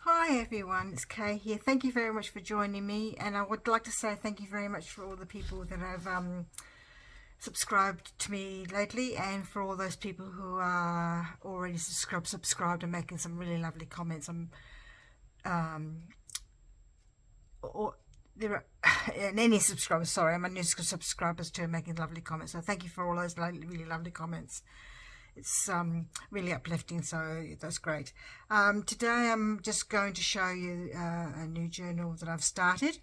Hi everyone, it's Kay here. Thank you very much for joining me, and I would like to say thank you very much for all the people that have subscribed to me lately, and for all those people who are already subscribed and making some really lovely comments. Or there are and any subscribers. Sorry, I'm a new subscribers too, making lovely comments. So thank you for all those really lovely comments. It's really uplifting, so that's great. Today I'm just going to show you a new journal that I've started,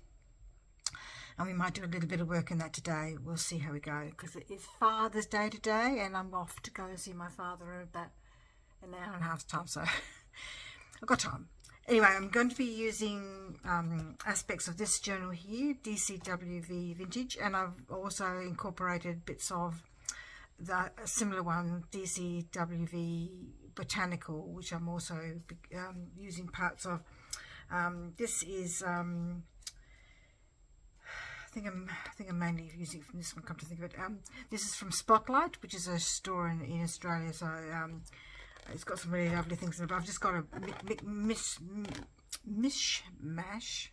and we might do a little bit of work in that today. We'll see how we go, because it is Father's Day today, and I'm off to go see my father in about an hour and a half's time, so I've got time. Anyway, I'm going to be using aspects of this journal here, DCWV Vintage, and I've also incorporated bits of the similar one, DCWV Botanical, which I'm also using parts of. This is I think I'm mainly using from this one. Come to think of it, this is from Spotlight, which is a store in Australia. So it's got some really lovely things in it. But I've just got a mishmash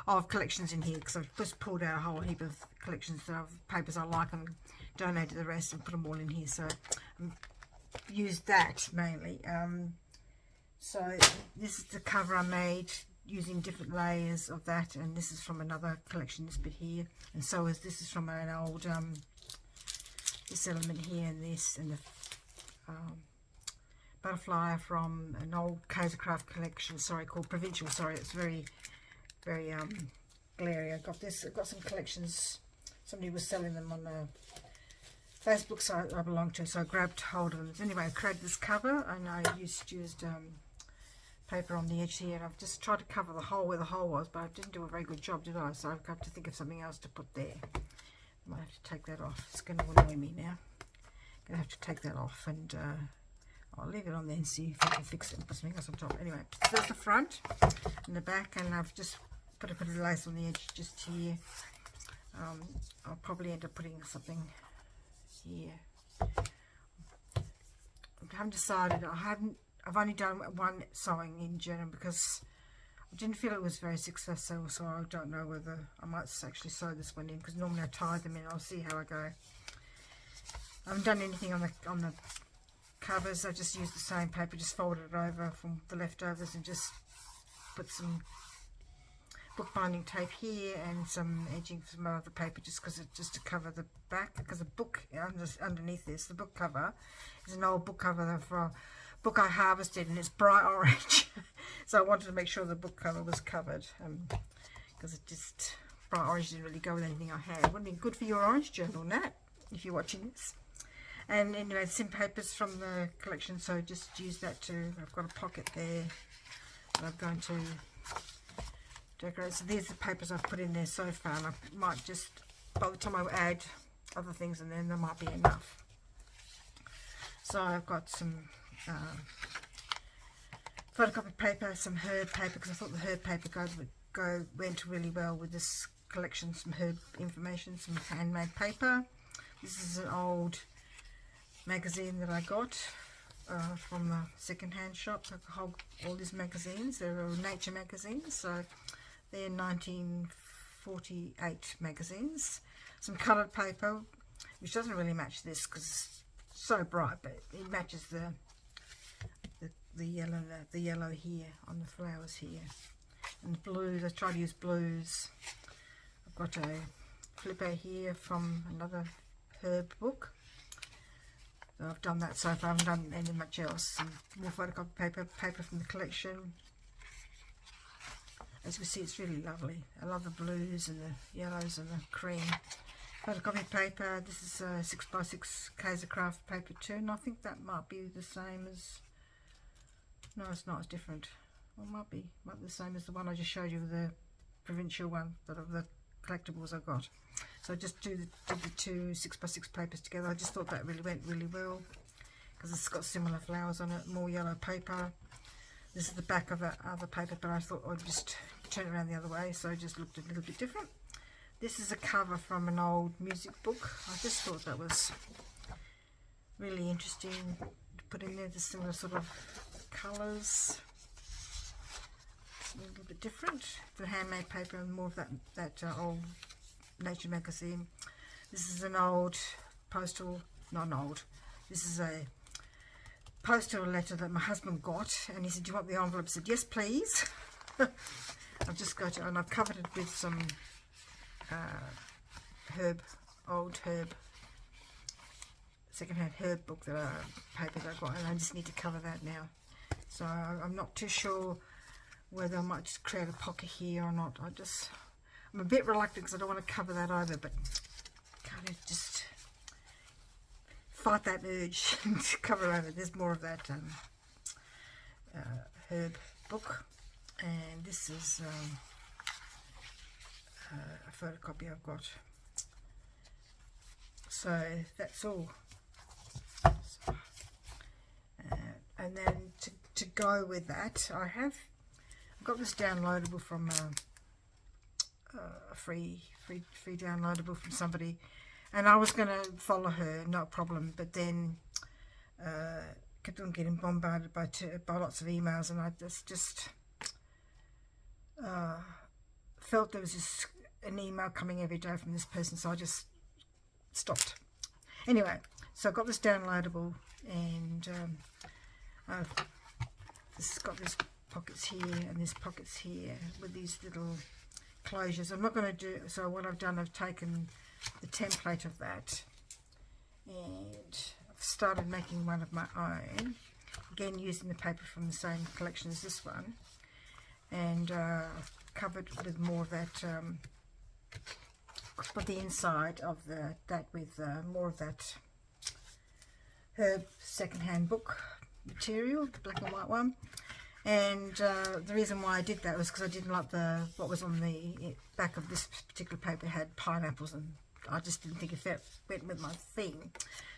of collections in here, because I've just pulled out a whole heap of collections of papers I like and donated the rest and put them all in here. So used that mainly. So this is the cover I made using different layers of that, and this is from another collection, this bit here, and so is this is from an old this element here, and this, and the butterfly from an old Papercraft collection, called Provincial. It's very glary. I got some collections. Somebody was selling them on the Facebook site I belong to, so I grabbed hold of them. Anyway, I created this cover, and I used paper on the edge here, and I've just tried to cover the hole where the hole was, but I didn't do a very good job, did I? So I've got to think of something else to put there. I might have to take that off. It's going to annoy me now. I'm going to have to take that off, and I'll leave it on there and see if I can fix it and put something else on top. Anyway, so there's the front and the back, and I've just put a bit of lace on the edge just here. I'll probably end up putting something here. I haven't decided. I've only done one sewing in journal because I didn't feel it was very successful, so I don't know whether I might actually sew this one in, because normally I tie them in. I'll see how I go. I haven't done anything on the covers. I just used the same paper, just folded it over from the leftovers, and just put some bookbinding tape here and some edging from other paper, just to cover the back, because the book underneath this, the book cover, is an old book cover for a book I harvested, and it's bright orange. So I wanted to make sure the book cover was covered, because it just, bright orange didn't really go with anything I had. It wouldn't be good for your orange journal, Nat, if you're watching this. And anyway, some papers from the collection, so just use that too. I've got a pocket there that I'm going to decorate. So these are the papers I've put in there so far, and I might just, by the time I add other things, and then there might be enough. So I've got some photocopy paper, some herb paper, because I thought the herb paper went really well with this collection. Some herb information, some handmade paper. This is an old magazine that I got from a second-hand shop. I hold all these magazines. They're nature magazines, so they're 1948 magazines. Some coloured paper, which doesn't really match this because it's so bright, but it matches the yellow here on the flowers here, and blues. I try to use blues. I've got a flipper here from another herb book. So I've done that so far. I haven't done any much else. Some more photocopy paper from the collection. As you can see, it's really lovely. I love the blues and the yellows and the cream. Photocopy paper. This is a 6x6 Papercraft paper too, and I think that might be the same as. No, it's not. It's different. Well, it might be the same as the one I just showed you, the Provincial one, that of the collectibles I got. So I just did the two 6x6 papers together. I just thought that really went really well, because it's got similar flowers on it. More yellow paper. This is the back of the other paper, but I thought I'd just turn it around the other way, so it just looked a little bit different. This is a cover from an old music book. I just thought that was really interesting to put in there the similar sort of colours. It's a little bit different. The handmade paper and more of that old Nature magazine. This is an old postal, not old, this is a postal letter that my husband got, and he said, do you want the envelope? I said, yes please. I've just got it, and I've covered it with some old herb, second-hand herb book paper that I got, and I just need to cover that now. So I'm not too sure whether I might just create a pocket here or not. I'm a bit reluctant because I don't want to cover that over, but kind of just fight that urge to cover over. There's more of that herb book, and this is a photocopy I've got. So that's all. And then to go with that, I've got this downloadable from a free downloadable from somebody, and I was going to follow her, no problem, but then kept on getting bombarded by lots of emails, and I just felt there was just an email coming every day from this person, so I just stopped. Anyway, so I got this downloadable, and this has got these pockets here and these pockets here with these little closures. I'm not going to do, so what I've done, I've taken the template of that and I've started making one of my own, again using the paper from the same collection as this one, and covered with more of that, but the inside of that with more of that herb second-hand book material, the black and white one. And the reason why I did that was because I didn't like what was on the back of this particular paper had pineapples, and I just didn't think it went with my theme.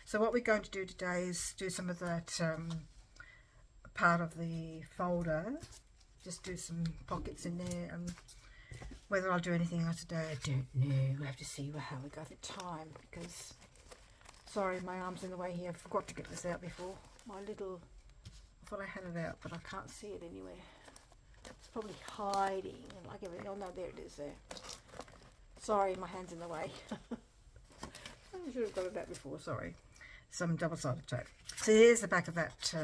So what we're going to do today is do some of that part of the folder, just do some pockets in there, and whether I'll do anything else today, I don't know. We'll have to see how we go for time, because, sorry, my arm's in the way here. I forgot to get this out before. I thought I had it out, but I can't see it anywhere. It's probably hiding, like everything. Oh no, there it is there. Sorry, my hand's in the way. I should have got it out before, sorry. Some double-sided tape. So here's the back of that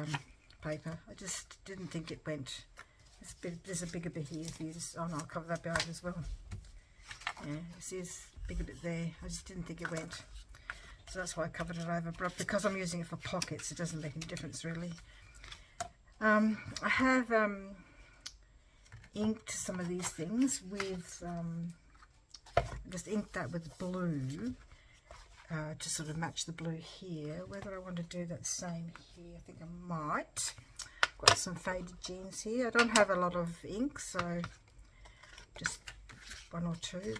paper. I just didn't think it went. There's a bigger bit here. If you just, oh no, I'll cover that bit over as well. Yeah, you see this bigger bit there. I just didn't think it went. So that's why I covered it over. But because I'm using it for pockets, it doesn't make any difference really. I have inked some of these things with, just inked that with blue to sort of match the blue here. Whether I want to do that same here, I think I might. Got some faded jeans here. I don't have a lot of ink, so just one or two.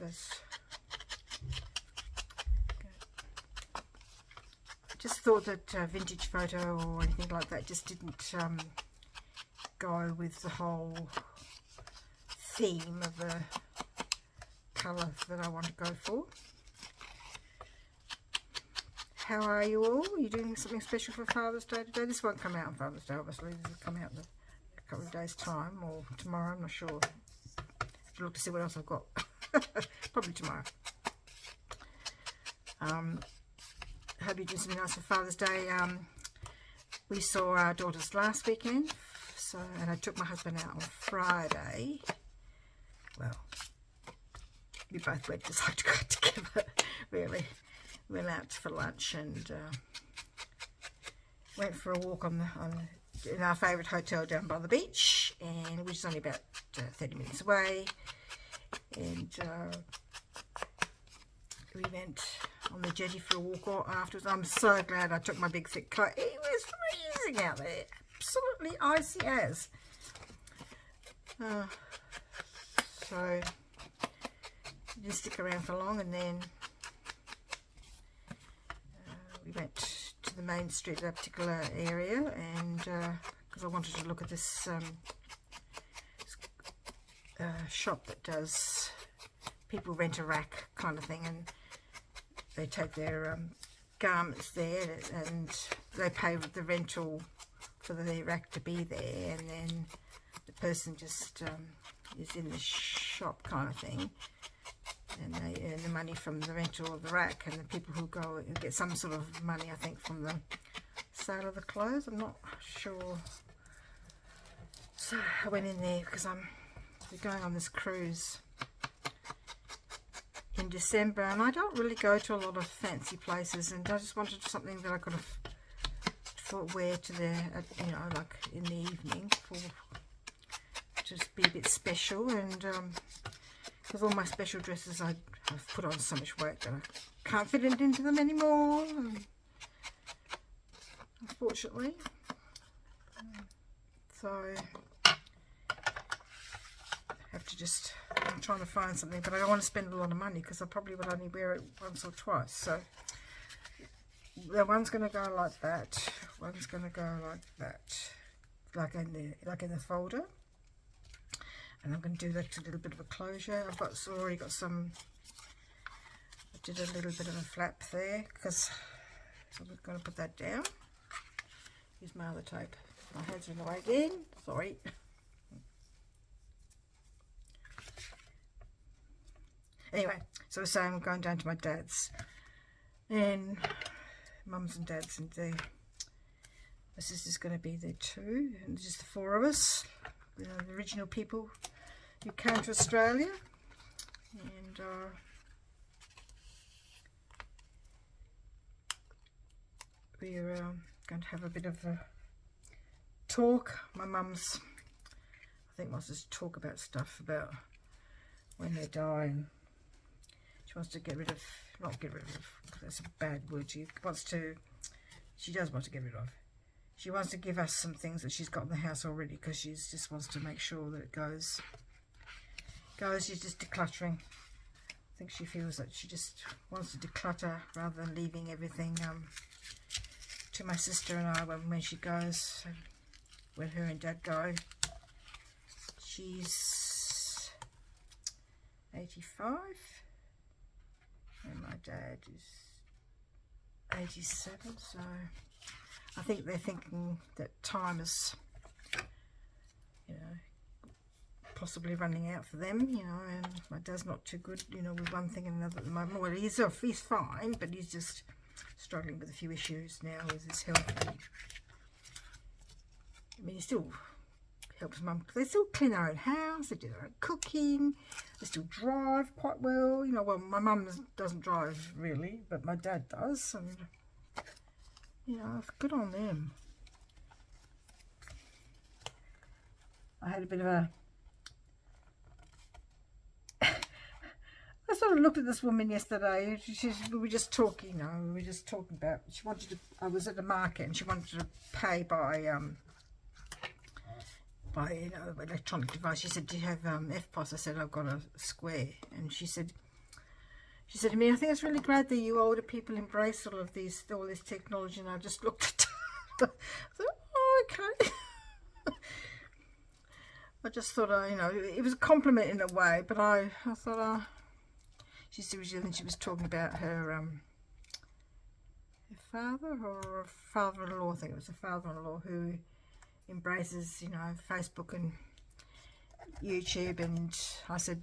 Just thought that vintage photo or anything like that just didn't go with the whole theme of the colour that I want to go for. How are you all? Are you doing something special for Father's Day today? This won't come out on Father's Day, obviously. This will come out in a couple of days' time, or tomorrow, I'm not sure. Have to look to see what else I've got. Probably tomorrow. Hope you're doing something nice for Father's Day. We saw our daughters last weekend, and I took my husband out on Friday. Well, we both went decided to go out together, really. We went out for lunch and went for a walk in our favourite hotel down by the beach, and which is only about 30 minutes away. And we went on the jetty for a walk afterwards. I'm so glad I took my big thick coat. It was freezing out there, absolutely icy as. So didn't stick around for long, and then we went to the main street, that particular area, and because I wanted to look at this shop that does, people rent a rack kind of thing, and they take their garments there, and they pay the rental for the rack to be there, and then the person just is in the shop kind of thing, and they earn the money from the rental of the rack, and the people who go get some sort of money, I think, from the sale of the clothes. I'm not sure. So I went in there because we're going on this cruise in December, and I don't really go to a lot of fancy places, and I just wanted something that I could wear to the, you know, like in the evening, for just be a bit special. And because all my special dresses I've put on so much weight that I can't fit it into them anymore, unfortunately. So I have to just, I'm trying to find something, but I don't want to spend a lot of money because I probably would only wear it once or twice. So the one's going to go like that, one's going to go like that, like in the folder, and I'm going to do that a little bit of a closure. I've already got some. I did a little bit of a flap there because, so we're going to put that down. Use my other tape. My hands are in the way again. Sorry. Anyway, so I'm going down to my dad's, and mum's and dad's, and my sister's going to be there too, and just the four of us, the original people who came to Australia. And we're going to have a bit of a talk. My mum's, I think, wants us to talk about stuff about when they die, and she wants to get rid of, not get rid of, that's a bad word, she does want to get rid of. She wants to give us some things that she's got in the house already, because she just wants to make sure that it goes, she's just decluttering. I think she feels that she just wants to declutter rather than leaving everything to my sister and I when she goes, when her and dad go. She's 85 and my dad is 87, so I think they're thinking that time is, you know, possibly running out for them, you know, and my dad's not too good, you know, with one thing and another at the moment. Well, he's fine, but he's just struggling with a few issues now with his health. I mean, he still helps mum. They still clean their own house, they do their own cooking, they still drive quite well, you know. Well, my mum doesn't drive really, but my dad does, and you know, good on them. I had a bit of a I sort of looked at this woman yesterday. We were just talking, you know, about, she wanted to, I was at the market and she wanted to pay by you know, electronic device. She said, do you have FPOS? I said, I've got a Square. And she said to me, I think it's really great that you older people embrace all this technology. And I just looked at her. I thought, oh, okay. I just thought, you know, it was a compliment in a way, but I thought, she was talking about her father or father-in-law. I think it was a father-in-law who embraces, you know, Facebook and YouTube, and I said,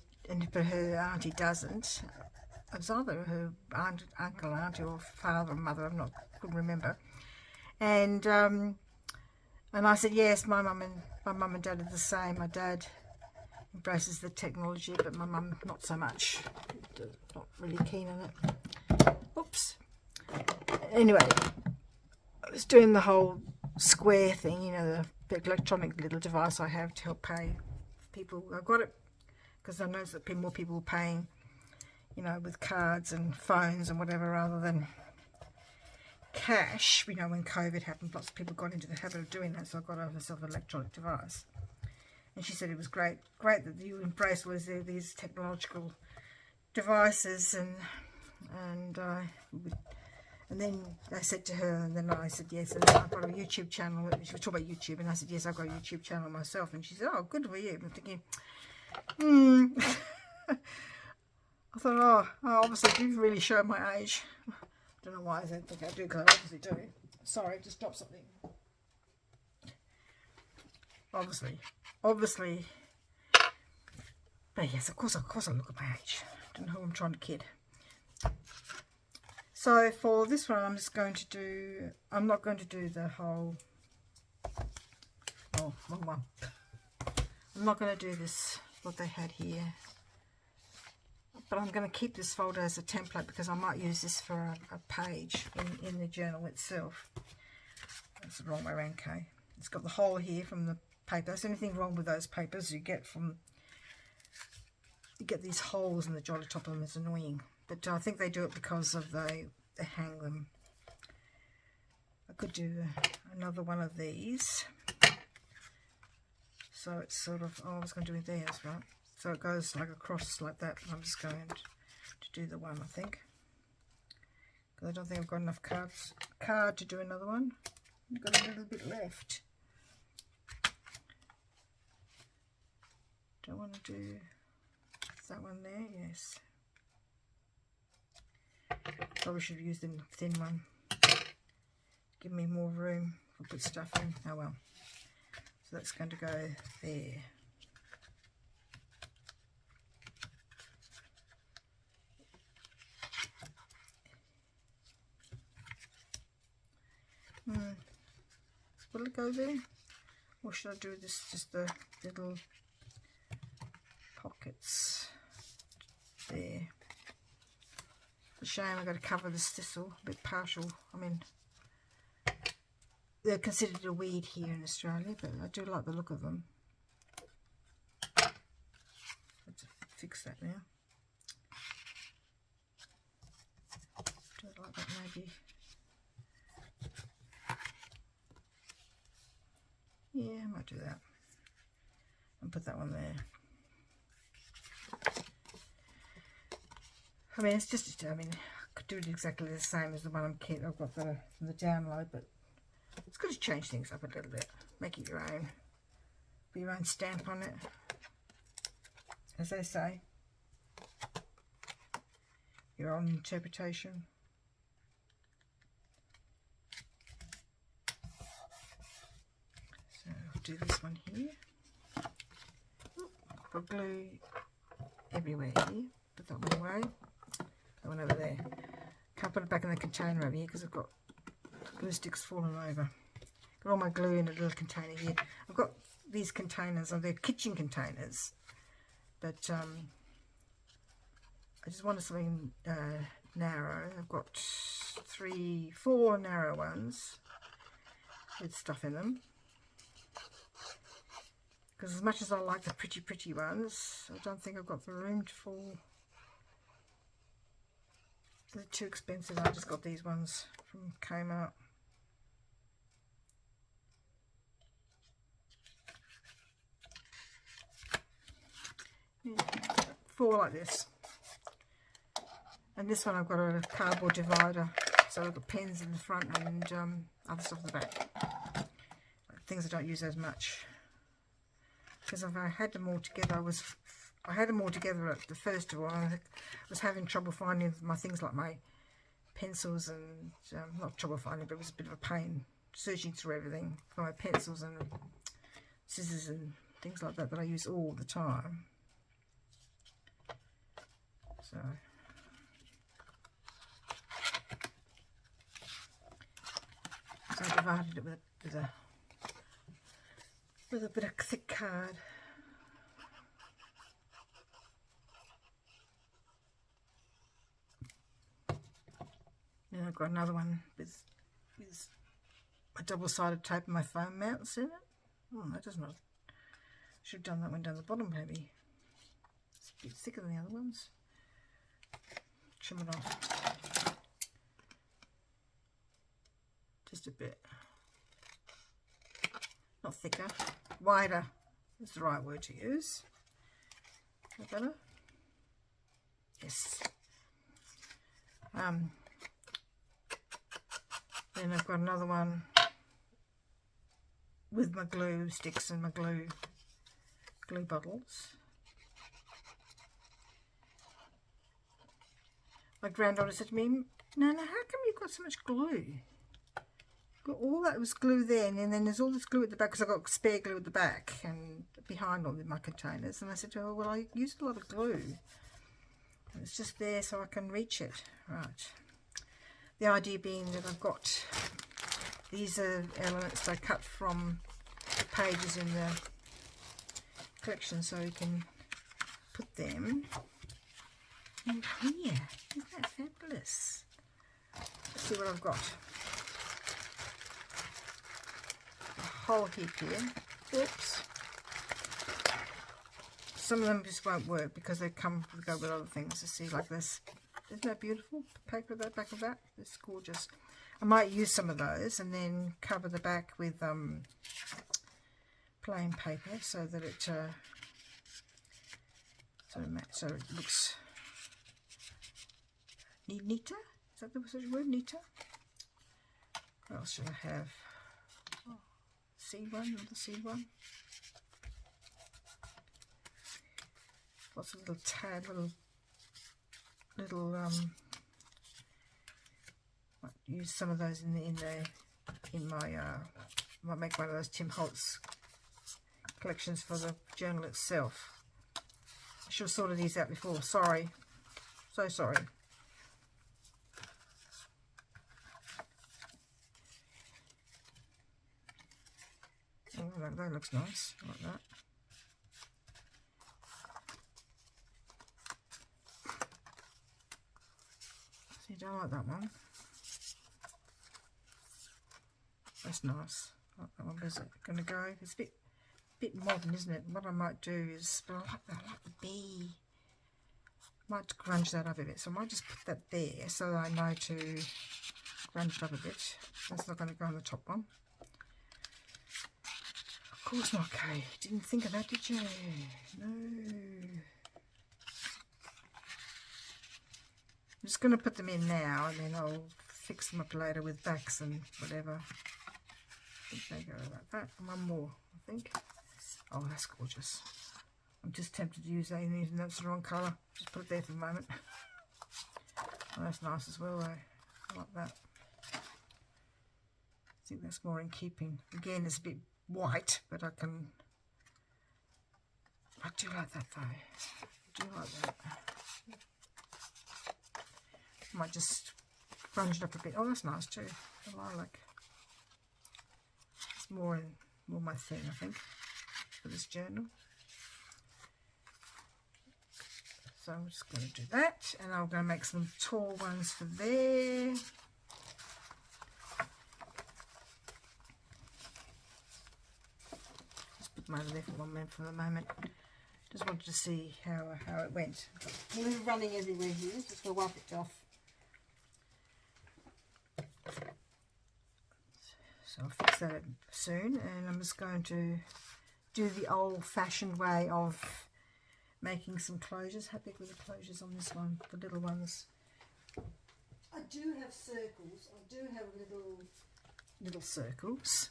but her auntie doesn't. It was either her uncle, auntie, or father and mother. Couldn't remember. And I said, yes, my mum and dad are the same. My dad embraces the technology, but my mum not so much. Not really keen on it. Oops. Anyway, I was doing the whole Square thing, you know, the electronic little device I have to help pay people. I got it because I noticed that more people were paying, you know, with cards and phones and whatever, rather than cash. You know, when COVID happened, lots of people got into the habit of doing that, so I got myself an electronic device. And she said it was great that you embrace these technological devices, and then I said to her, and then I said yes, and I've got a YouTube channel. She was talking about YouTube, and I said yes, I've got a YouTube channel myself. And she said, oh, good for you. I'm thinking, I thought, oh, I obviously do really show my age. I don't know why I think I do, because I obviously do. Sorry, just dropped something. Obviously. But yes, of course I look at my age. I don't know who I'm trying to kid. So for this one, I'm just going to do, I'm not going to do the whole, oh, wrong one. I'm not going to do this, what they had here. But I'm going to keep this folder as a template because I might use this for a page in the journal itself. That's the wrong way around, Kay. It's got the hole here from the paper. There's anything wrong with those papers you get these holes in the jolly top of them. It's annoying. But I think they do it because of they hang them. I could do another one of these. So it's sort of, oh, I was going to do it there, right? So it goes like across like that. I'm just going to do the one, I think. Because I don't think I've got enough card to do another one. I've got a little bit left. Do I want to do that one there? Yes. Probably should have used the thin one. Give me more room to put stuff in. Oh well. So that's going to go there. Will it go there? Or should I do this, just the little pockets there? It's a shame I've got to cover this thistle, a bit partial. I mean, they're considered a weed here in Australia, but I do like the look of them. Let's fix that now. Do it like that maybe. Yeah, I might do that. And put that one there. I mean, it's just, I mean, I could do it exactly the same as the one I've got from the download, but it's good to change things up a little bit. Make it your own. Put your own stamp on it. As they say. Your own interpretation. So I'll do this one here. Put glue everywhere here. Put that one away. That one over there. Can't put it back in the container over here because I've got glue sticks falling over. Got all my glue in a little container here. I've got these containers, they're kitchen containers, but I just wanted something narrow. I've got 4 narrow ones with stuff in them. Because as much as I like the pretty ones, I don't think I've got the room for. They're too expensive. I just got these ones from Kmart. Yeah, 4 like this. And this one I've got a cardboard divider. So I've got pens in the front and other stuff in the back. Things I don't use as much. Because if I had them all together, I had them all together at the first of all. I was having trouble finding my things like my pencils and, not trouble finding, but it was a bit of a pain searching through everything for my pencils and scissors and things like that I use all the time. So I divided it with a bit of thick card. Then I've got another one with a double-sided tape and my foam mounts in it. Oh, that does not. Should have done that one down the bottom, maybe. It's a bit thicker than the other ones. Trim it off. Just a bit. Not thicker. Wider is the right word to use. Is that better? Yes. Then I've got another one with my glue sticks and my glue bottles. My granddaughter said to me, Nana, how come you've got so much glue? got all that was glue there, and then there's all this glue at the back because I got spare glue at the back and behind all my containers. And I said, oh well, I used a lot of glue, and it's just there so I can reach it. Right. The idea being that I've got these are elements I cut from the pages in the collection, so you can put them in here. Isn't that fabulous? Let's see what I've got. A whole heap here. Oops. Some of them just won't work because they go with other things. You see, like this. Isn't that beautiful? Paper at the back of that. It's gorgeous. I might use some of those and then cover the back with plain paper so that it so it looks neater. Is that the word? Neater? What else should I have? Oh, C1, another C1. Lots of little tag, little might use some of those in my might make one of those Tim Holtz collections for the journal itself. I should have sorted these out before. Sorry, so sorry. Oh, that looks nice. I like that. See, I like that one. That's nice. I like that one. Where's it going to go? It's a bit modern, isn't it? What I might do is, but I like the bee. I might grunge that up a bit, so I might just put that there so that I know to grunge it up a bit. That's not going to go on the top one. Of course not, Kay. Didn't think of that, did you? No. I'm just going to put them in now, and then I'll fix them up later with backs and whatever. I think they go like that. And one more, I think. Oh, that's gorgeous. I'm just tempted to use that, even though it's the wrong colour. Just put it there for the moment. Oh, that's nice as well, though. I like that. I think that's more in keeping. Again, it's a bit white, but I do like that, though. I do like that. I might just grunge it up a bit. Oh, that's nice too. The lilac. It's more my thing, I think, for this journal. So I'm just going to do that, and I'm going to make some tall ones for there. Just put them over there for the moment. Just wanted to see how it went. Glue running everywhere here. Just going to wipe it off. So I'll fix that soon, and I'm just going to do the old-fashioned way of making some closures. How big were the closures on this one? The little ones. I do have circles. I do have little circles,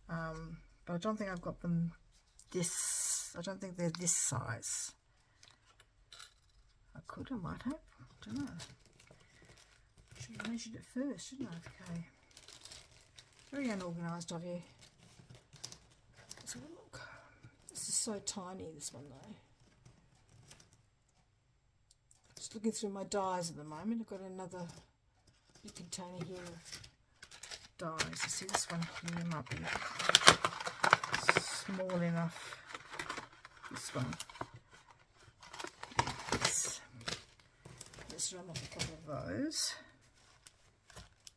but I don't think I've got them this. I don't think they're this size. I might have. I don't know. Should have measured it first, shouldn't I? Okay. Very unorganised of you. Let's have a look. This is so tiny, this one though. Just looking through my dies at the moment. I've got another big container here of dies. You see this one here might be small enough. This one. Let's run off a couple of those.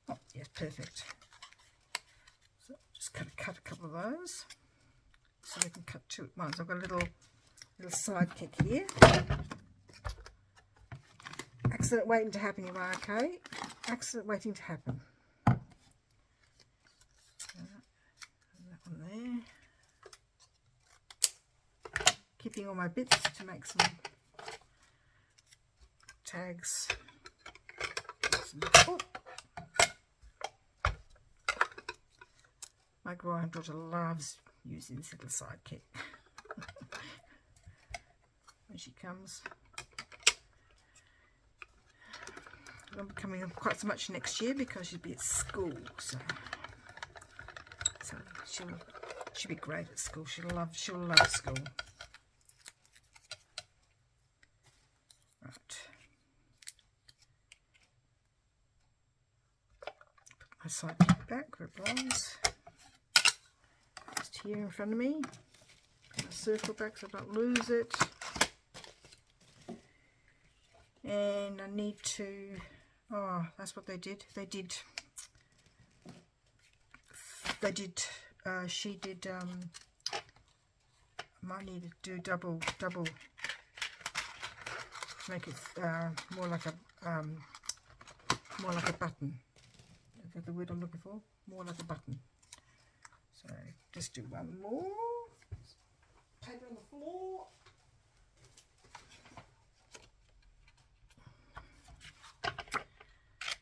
Oh, yes, perfect. So just cut a couple of those, so we can cut two at once. I've got a little sidekick here. Accident waiting to happen, you are, okay? Accident waiting to happen. That one there. Keeping all my bits to make some tags. Oh. My granddaughter loves using this little sidekick when she comes. I won't be coming up quite so much next year because she'll be at school. So she'll be great at school. She'll love school. Right. Put my side back where it belongs. Just here in front of me. Put my circle back so I don't lose it. And I need to, oh, that's what they did. She did, I might need to do double, to make it more like a button. Is that the word I'm looking for? More like a button. So just do one more. Paper on the floor.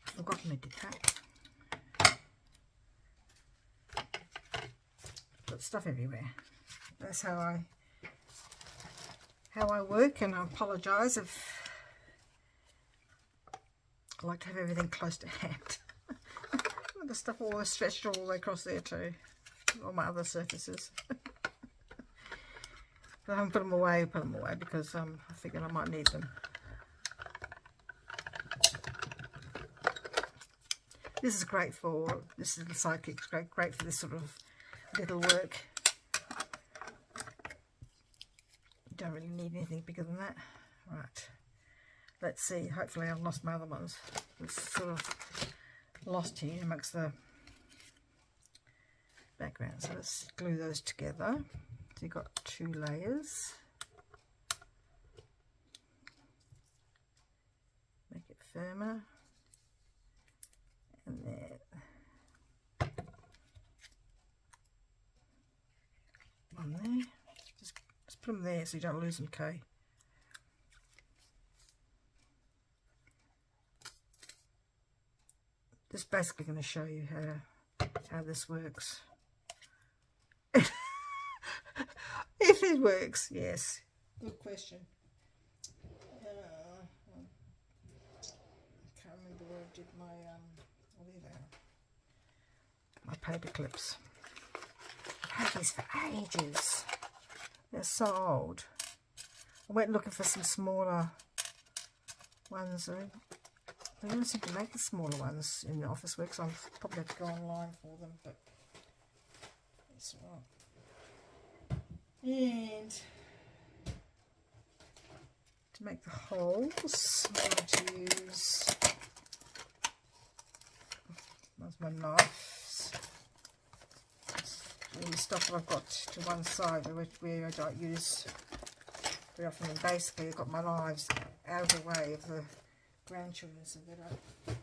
Forgotten I did that. Got stuff everywhere. That's how I work, and I apologise if I like to have everything close to hand. The stuff all stretched all the way across there too. All my other surfaces. But I haven't put them away because I figured I might need them. This is great for, this little sidekick's great for this sort of little work. You don't really need anything bigger than that. Right, let's see, hopefully I've lost my other ones. It's sort of lost here amongst the background. So let's glue those together. So you've got 2 layers. Make it firmer. And then one there. Just put them there so you don't lose them, Kay. Just basically going to show you how this works. If it works, yes. Good question. I can't remember where I did my my paper clips. I've had these for ages. They're so old. I went looking for some smaller ones. They don't seem to make the smaller ones in the office work, so I'll probably have to go online for them, but it's alright. And to make the holes, I'm going to use my knives. All the stuff that I've got to one side where I don't use very often. And basically I've got my knives out of the way of the grandchildren so they don't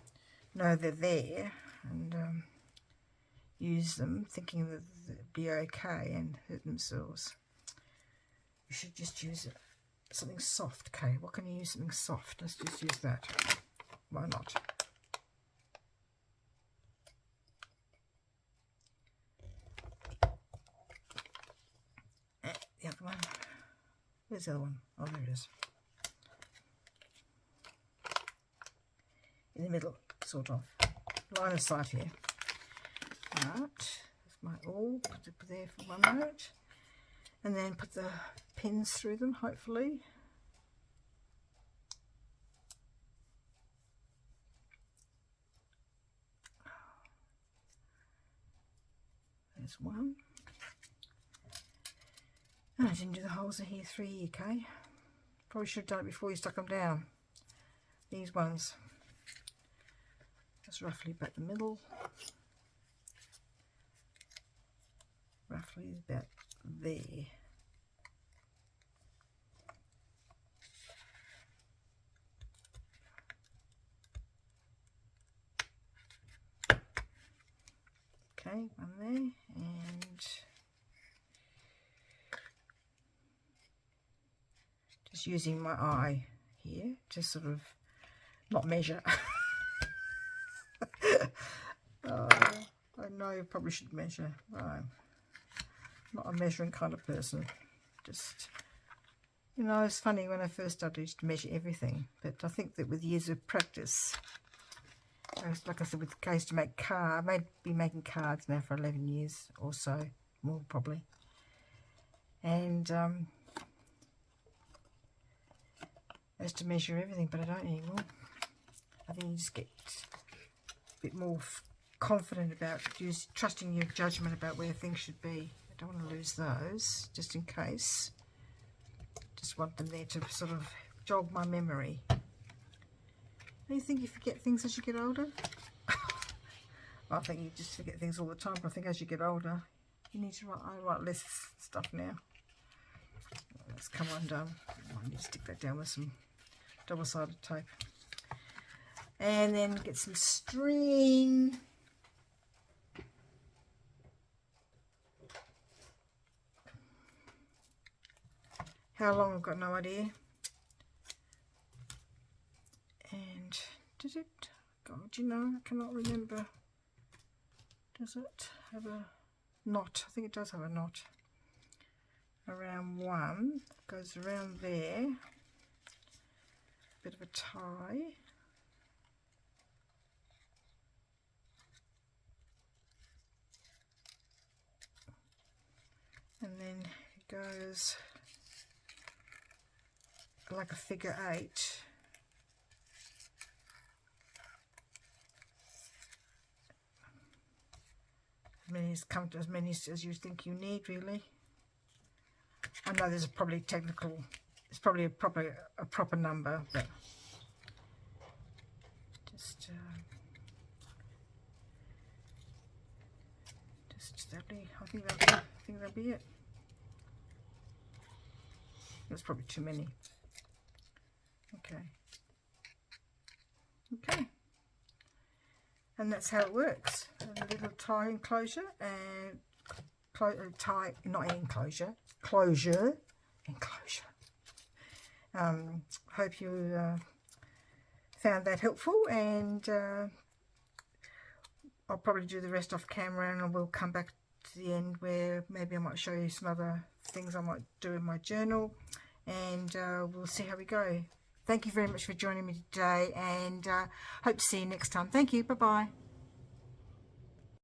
know they're there, and use them thinking that they'll be okay and hurt themselves. You should just use something soft, Kay. What can you use? Something soft. Let's just use that. Why not? The other one. Where's the other one? Oh, there it is. In the middle, sort of. Line of sight here. Right. That's my all. Put it there for one minute. And then put the pins through them, hopefully. There's one. Oh, I didn't do the holes in here 3, okay? Probably should have done it before you stuck them down. These ones. Just roughly about the middle. Roughly about there. Okay, one there, and just using my eye here to sort of not measure. I know you probably should measure. I'm not a measuring kind of person. Just, you know, it's funny when I first started to measure everything, but I think that with years of practice Like I said, with the case to make cards, I may be making cards now for 11 years or so, more probably. And I used to measure everything, but I don't anymore. I think you just get a bit more confident about trusting your judgment about where things should be. I don't want to lose those, just in case. Just want them there to sort of jog my memory. Do you think you forget things as you get older? I think you just forget things all the time, but I think as you get older, you need to write less stuff now. Let's come undone. I need to stick that down with some double-sided tape. And then get some string. How long, I've got no idea. And did it? God, you know, I cannot remember. Does it have a knot? I think it does have a knot. Around one, goes around there. Bit of a tie. And then it goes like a figure 8. As many as you think you need, really. I know there's probably technical, it's probably a proper number, but just I think that'll be it. That's probably too many. Okay. And that's how it works. A little tie enclosure and tie, not enclosure, enclosure. Hope you found that helpful, and I'll probably do the rest off camera, and I will come back to the end where maybe I might show you some other things I might do in my journal, and we'll see how we go. Thank you very much for joining me today, and hope to see you next time. Thank you. Bye-bye.